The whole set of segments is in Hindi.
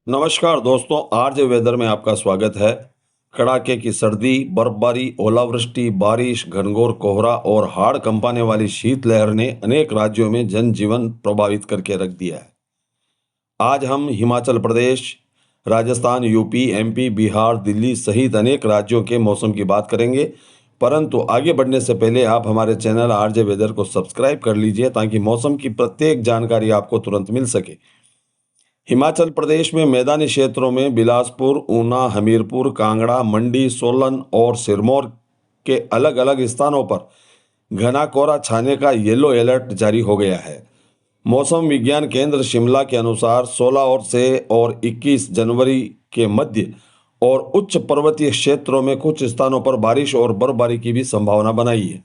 नमस्कार दोस्तों, आरजे वेदर में आपका स्वागत है। कड़ाके की सर्दी, बर्फबारी, ओलावृष्टि, बारिश, घनघोर कोहरा और हाड़ कंपाने वाली शीतलहर ने अनेक राज्यों में जनजीवन प्रभावित करके रख दिया है। आज हम हिमाचल प्रदेश, राजस्थान, यूपी, एमपी, बिहार, दिल्ली सहित अनेक राज्यों के मौसम की बात करेंगे। परंतु आगे बढ़ने से पहले आप हमारे चैनल आरजे वेदर को सब्सक्राइब कर लीजिए ताकि मौसम की प्रत्येक जानकारी आपको तुरंत मिल सके। हिमाचल प्रदेश में मैदानी क्षेत्रों में बिलासपुर, ऊना, हमीरपुर, कांगड़ा, मंडी, सोलन और सिरमौर के अलग अलग स्थानों पर घना कोहरा छाने का येलो अलर्ट जारी हो गया है। मौसम विज्ञान केंद्र शिमला के अनुसार 16 और 21 जनवरी के मध्य और उच्च पर्वतीय क्षेत्रों में कुछ स्थानों पर बारिश और बर्फबारी की भी संभावना बनाई है।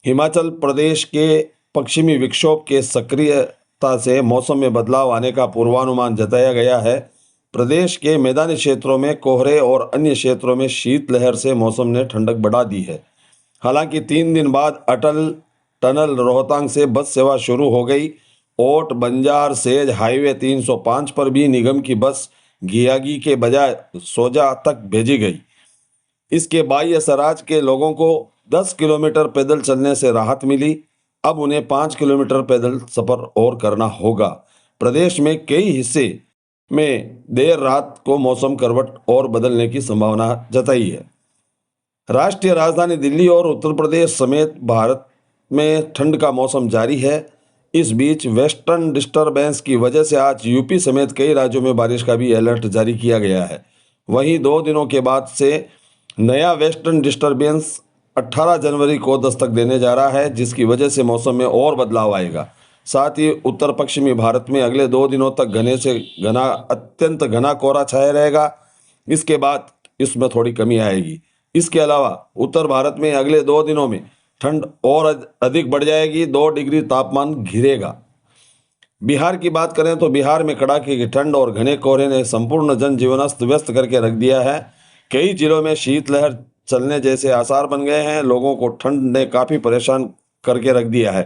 हिमाचल प्रदेश के पश्चिमी विक्षोभ के सक्रियता से मौसम में बदलाव आने का पूर्वानुमान जताया गया है। प्रदेश के मैदानी क्षेत्रों में कोहरे और अन्य क्षेत्रों में शीतलहर से मौसम ने ठंडक बढ़ा दी है। हालांकि 3 दिन बाद अटल टनल रोहतांग से बस सेवा शुरू हो गई। ओट बंजार सेज हाईवे 305 पर भी निगम की बस घियागी के बजाय सोजा तक भेजी गई। इसके बाह्य सराज के लोगों को 10 किलोमीटर पैदल चलने से राहत मिली। अब उन्हें 5 किलोमीटर पैदल सफर और करना होगा। प्रदेश में कई हिस्से में देर रात को मौसम करवट और बदलने की संभावना जताई है। राष्ट्रीय राजधानी दिल्ली और उत्तर प्रदेश समेत भारत में ठंड का मौसम जारी है। इस बीच वेस्टर्न डिस्टरबेंस की वजह से आज यूपी समेत कई राज्यों में बारिश का भी अलर्ट जारी किया गया है। वहीं 2 दिनों के बाद से नया वेस्टर्न डिस्टरबेंस 18 जनवरी को दस्तक देने जा रहा है, जिसकी वजह से मौसम में और बदलाव आएगा। साथ ही उत्तर पश्चिमी भारत में अगले 2 दिनों तक घने से घना अत्यंत घना कोहरा छाया रहेगा। इसके बाद इसमें थोड़ी कमी आएगी। इसके अलावा उत्तर भारत में अगले 2 दिनों में ठंड और अधिक बढ़ जाएगी, 2 डिग्री तापमान गिरेगा। बिहार की बात करें तो बिहार में कड़ाके की ठंड और घने कोहरे ने संपूर्ण जनजीवन अस्त व्यस्त करके रख दिया है। कई जिलों में शीतलहर चलने जैसे आसार बन गए हैं। लोगों को ठंड ने काफ़ी परेशान करके रख दिया है।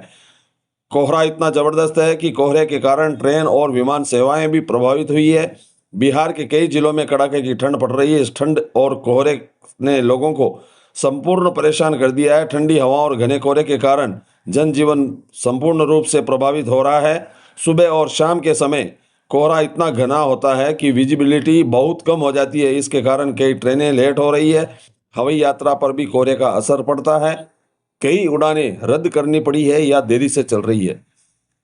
कोहरा इतना ज़बरदस्त है कि कोहरे के कारण ट्रेन और विमान सेवाएं भी प्रभावित हुई है। बिहार के कई जिलों में कड़ाके की ठंड पड़ रही है। इस ठंड और कोहरे ने लोगों को संपूर्ण परेशान कर दिया है। ठंडी हवा और घने कोहरे के कारण जनजीवन संपूर्ण रूप से प्रभावित हो रहा है। सुबह और शाम के समय कोहरा इतना घना होता है कि विजिबिलिटी बहुत कम हो जाती है। इसके कारण कई ट्रेनें लेट हो रही है। हवाई यात्रा पर भी कोहरे का असर पड़ता है। कई उड़ानें रद्द करनी पड़ी है या देरी से चल रही है।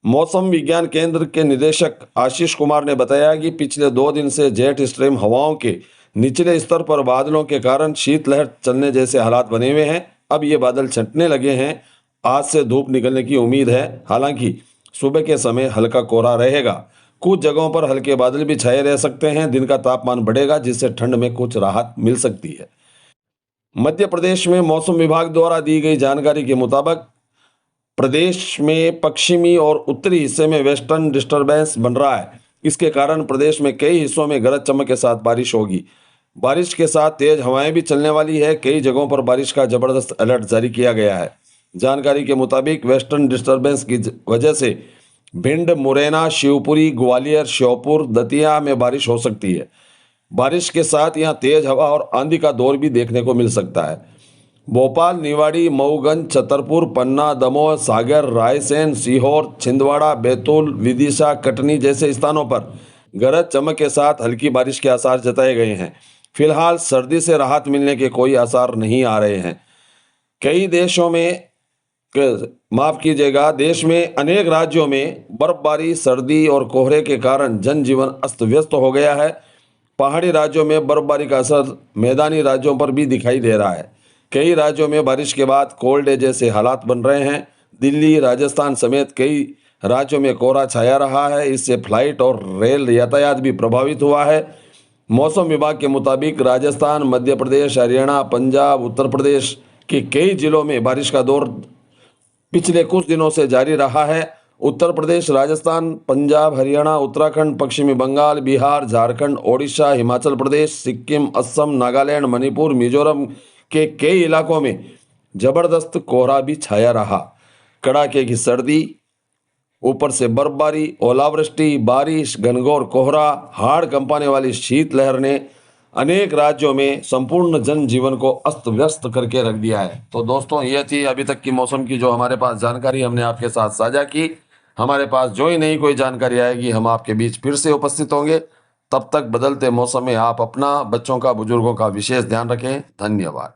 मौसम विज्ञान केंद्र के निदेशक आशीष कुमार ने बताया कि पिछले 2 दिन से जेट स्ट्रीम हवाओं के निचले स्तर पर बादलों के कारण शीतलहर चलने जैसे हालात बने हुए हैं। अब ये बादल छंटने लगे हैं। आज से धूप निकलने की उम्मीद है। हालांकि सुबह के समय हल्का कोहरा रहेगा। कुछ जगहों पर हल्के बादल भी छाए रह सकते हैं। दिन का तापमान बढ़ेगा, जिससे ठंड में कुछ राहत मिल सकती है। मध्य प्रदेश में मौसम विभाग द्वारा दी गई जानकारी के मुताबिक प्रदेश में पश्चिमी और उत्तरी हिस्से में वेस्टर्न डिस्टरबेंस बन रहा है। इसके कारण प्रदेश में कई हिस्सों में गरज चमक के साथ बारिश होगी। बारिश के साथ तेज हवाएं भी चलने वाली है। कई जगहों पर बारिश का जबरदस्त अलर्ट जारी किया गया है। जानकारी के मुताबिक वेस्टर्न डिस्टरबेंस की वजह से भिंड, मुरैना, शिवपुरी, ग्वालियर, श्योपुर, दतिया में बारिश हो सकती है। बारिश के साथ यहां तेज हवा और आंधी का दौर भी देखने को मिल सकता है। भोपाल, निवाड़ी, मऊगंज, छतरपुर, पन्ना, दमोह, सागर, रायसेन, सीहोर, छिंदवाड़ा, बैतूल, विदिशा, कटनी जैसे स्थानों पर गरज चमक के साथ हल्की बारिश के आसार जताए गए हैं। फिलहाल सर्दी से राहत मिलने के कोई आसार नहीं आ रहे हैं। कई देशों में माफ कीजिएगा, देश में अनेक राज्यों में बर्फबारी, सर्दी और कोहरे के कारण जनजीवन अस्त व्यस्त हो गया है। पहाड़ी राज्यों में बर्फबारी का असर मैदानी राज्यों पर भी दिखाई दे रहा है। कई राज्यों में बारिश के बाद कोल्ड डे जैसे हालात बन रहे हैं। दिल्ली, राजस्थान समेत कई राज्यों में कोहरा छाया रहा है। इससे फ्लाइट और रेल यातायात भी प्रभावित हुआ है। मौसम विभाग के मुताबिक राजस्थान, मध्य प्रदेश, हरियाणा, पंजाब, उत्तर प्रदेश के कई जिलों में बारिश का दौर पिछले कुछ दिनों से जारी रहा है। उत्तर प्रदेश, राजस्थान, पंजाब, हरियाणा, उत्तराखंड, पश्चिमी बंगाल, बिहार, झारखंड, ओडिशा, हिमाचल प्रदेश, सिक्किम, असम, नागालैंड, मणिपुर, मिजोरम के कई इलाकों में जबरदस्त कोहरा भी छाया रहा। कड़ाके की सर्दी ऊपर से बर्फबारी, ओलावृष्टि, बारिश, घनघोर कोहरा, हाड़ कंपाने वाली शीतलहर ने अनेक राज्यों में संपूर्ण जनजीवन को अस्त व्यस्त करके रख दिया है। तो दोस्तों, ये थी अभी तक की मौसम की जो हमारे पास जानकारी हमने आपके साथ साझा की। हमारे पास जो ही नई कोई जानकारी आएगी हम आपके बीच फिर से उपस्थित होंगे। तब तक बदलते मौसम में आप अपना, बच्चों का, बुजुर्गों का विशेष ध्यान रखें। धन्यवाद।